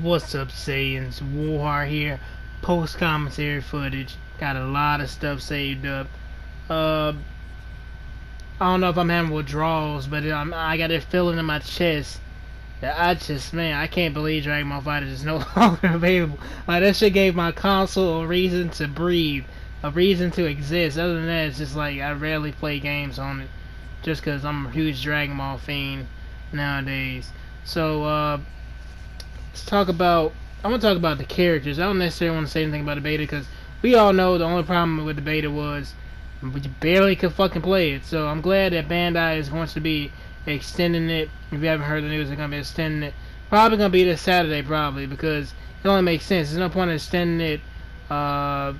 What's up, Saiyans? WARHEART here. Post commentary footage. Got a lot of stuff saved up. Uh, I don't know if I'm having withdrawals, but I got this feeling in my chest that man, I can't believe Dragon Ball Fighter is no longer available. Like, that shit gave my console a reason to breathe, a reason to exist. Other than that, it's just like I rarely play games on it, just because I'm a huge Dragon Ball fiend nowadays. So, let's talk about. I want to talk about the characters. I don't necessarily want to say anything about the beta because we all know the only problem with the beta was we barely could fucking play it. So I'm glad that Bandai is going to be extending it. If you haven't heard the news, they're going to be extending it. Probably going to be this Saturday, probably, because it only makes sense. There's no point in extending it on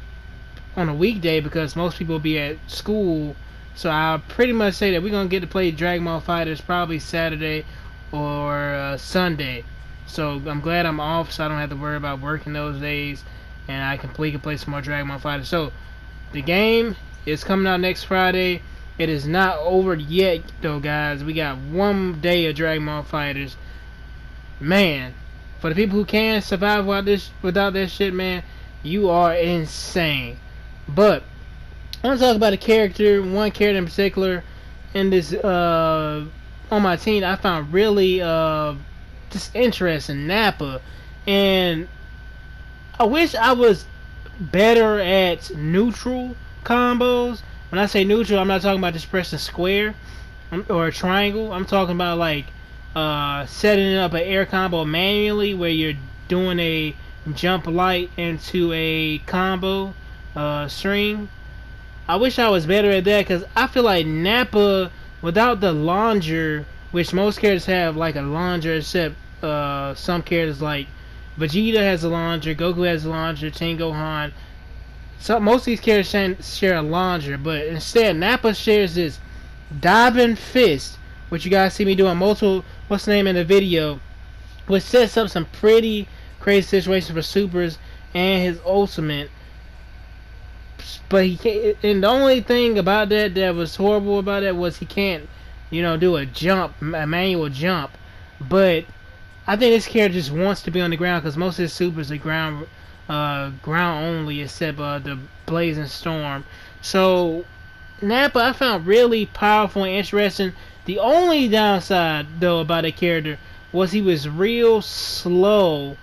a weekday because most people will be at school. So I'll pretty much say that we're going to get to play Dragon Ball FighterZ probably Saturday or Sunday. So I'm glad I'm off, so I don't have to worry about working those days, and we can play some more Dragon Ball FighterZ. So the game is coming out next Friday. It is not over yet, though, guys. We got one day of Dragon Ball FighterZ. Man, for the people who can survive without this shit, man, you are insane. But I want to talk about one character in particular, in this on my team. I found really just interesting, Nappa, and I wish I was better at neutral combos. When I say neutral, I'm not talking about just pressing square or a triangle. I'm talking about like setting up an air combo manually where you're doing a jump light into a combo string. I wish I was better at that because I feel like Nappa, without the launcher, which most characters have like a launcher, except some characters like Vegeta has a launcher, Goku has a launcher, Gohan. So most of these characters share a launcher, but instead Nappa shares this diving fist, which you guys see me doing multiple. What's the name in the video? Which sets up some pretty crazy situations for supers and his ultimate. But he can't, and the only thing about that was horrible about that was he can't, do a manual jump. But I think this character just wants to be on the ground because most of his supers are ground only, except the Blazing Storm. So Nappa I found really powerful and interesting. The only downside though about the character was he was real slow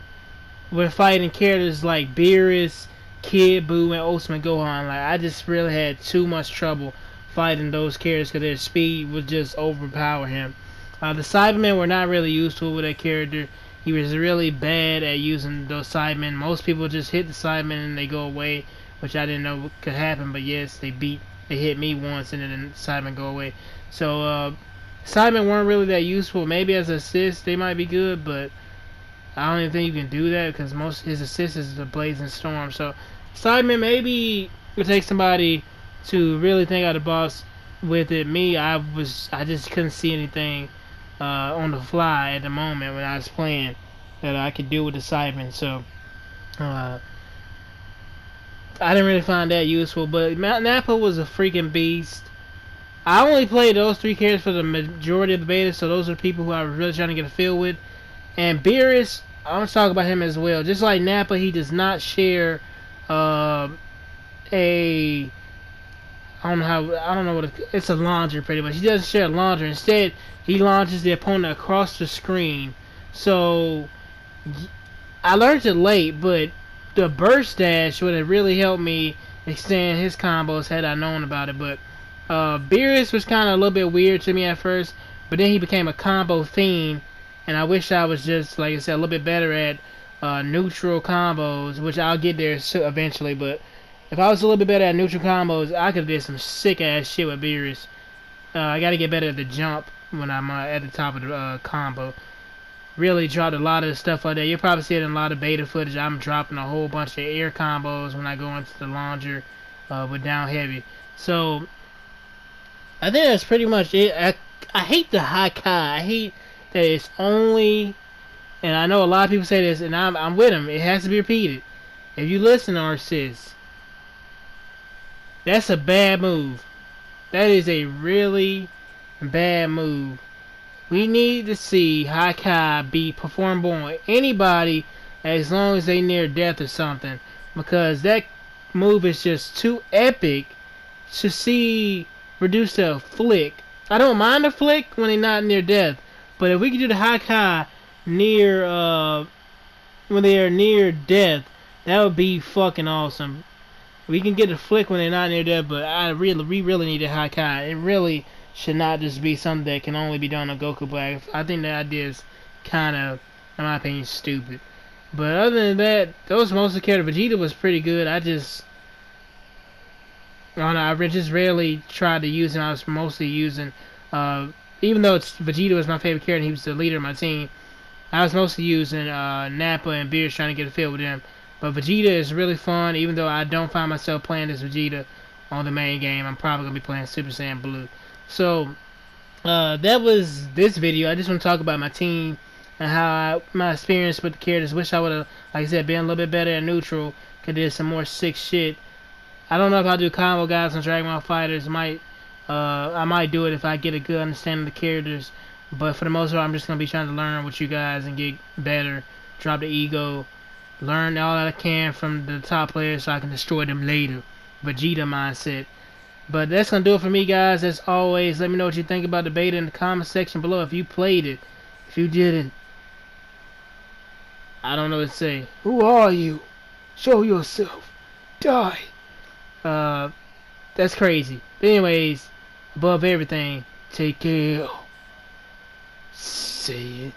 with fighting characters like Beerus, Kid Buu, and Ultimate Gohan. Like, I just really had too much trouble fighting those characters because their speed would just overpower him. The Cybermen were not really useful with that character. He was really bad at using those Cybermen. Most people just hit the Cybermen and they go away, which I didn't know could happen. But yes, they hit me once and then the Cybermen go away. So Cybermen weren't really that useful. Maybe as assists they might be good, but I don't even think you can do that because most his assist is the Blazing Storm. So Cybermen, maybe it takes somebody to really think out the box with it. I just couldn't see anything on the fly at the moment when I was playing that I could do with the Cybermen. So I didn't really find that useful. But Nappa was a freaking beast. I only played those three characters for the majority of the beta, so those are the people who I was really trying to get a feel with. And Beerus, I want to talk about him as well. Just like Nappa, he does not share a I don't know it's a launcher pretty much. He doesn't share a launcher. Instead, he launches the opponent across the screen. So I learned it late, but the burst dash would have really helped me extend his combos had I known about it. But Beerus was kind of a little bit weird to me at first, but then he became a combo fiend, and I wish I was just, like I said, a little bit better at neutral combos, which I'll get there eventually. But if I was a little bit better at neutral combos, I could have did some sick ass shit with Beerus. I got to get better at the jump when I'm at the top of the combo. Really dropped a lot of stuff like that. You'll probably see it in a lot of beta footage. I'm dropping a whole bunch of air combos when I go into the launcher with down heavy. So I think that's pretty much it. I hate the high Kai. I hate that it's only, and I know a lot of people say this, and I'm with them. It has to be repeated. If you listen to our sis, that's a bad move. That is a really bad move. We need to see High Kai be performable on anybody as long as they near death or something, because that move is just too epic to see reduced to a flick. I don't mind a flick when they're not near death, but if we can do the High near when they are near death, that would be fucking awesome. We can get a flick when they're not near death, but we really need a High. It really should not just be something that can only be done on Goku Black. I think that idea is kind of, in my opinion, stupid. But other than that, those mostly characters. Vegeta was pretty good. I just don't know, I just rarely tried to use him. I was mostly using, even though Vegeta was my favorite character, he was the leader of my team. I was mostly using Nappa and Beerus trying to get a feel with them. But Vegeta is really fun, even though I don't find myself playing as Vegeta on the main game. I'm probably going to be playing Super Saiyan Blue. So, that was this video. I just want to talk about my team and how my experience with the characters. Wish I would have, like I said, been a little bit better at neutral. Could do some more sick shit. I don't know if I'll do combo guys on Dragon Ball Fighterz. I might do it if I get a good understanding of the characters. But for the most part, I'm just gonna be trying to learn with you guys and get better. Drop the ego. Learn all that I can from the top players so I can destroy them later. Vegeta mindset. But that's gonna do it for me, guys. As always, let me know what you think about the beta in the comment section below. If you played it, if you didn't, I don't know what to say. Who are you? Show yourself. Die. That's crazy. But anyways, above everything, take care. Say it.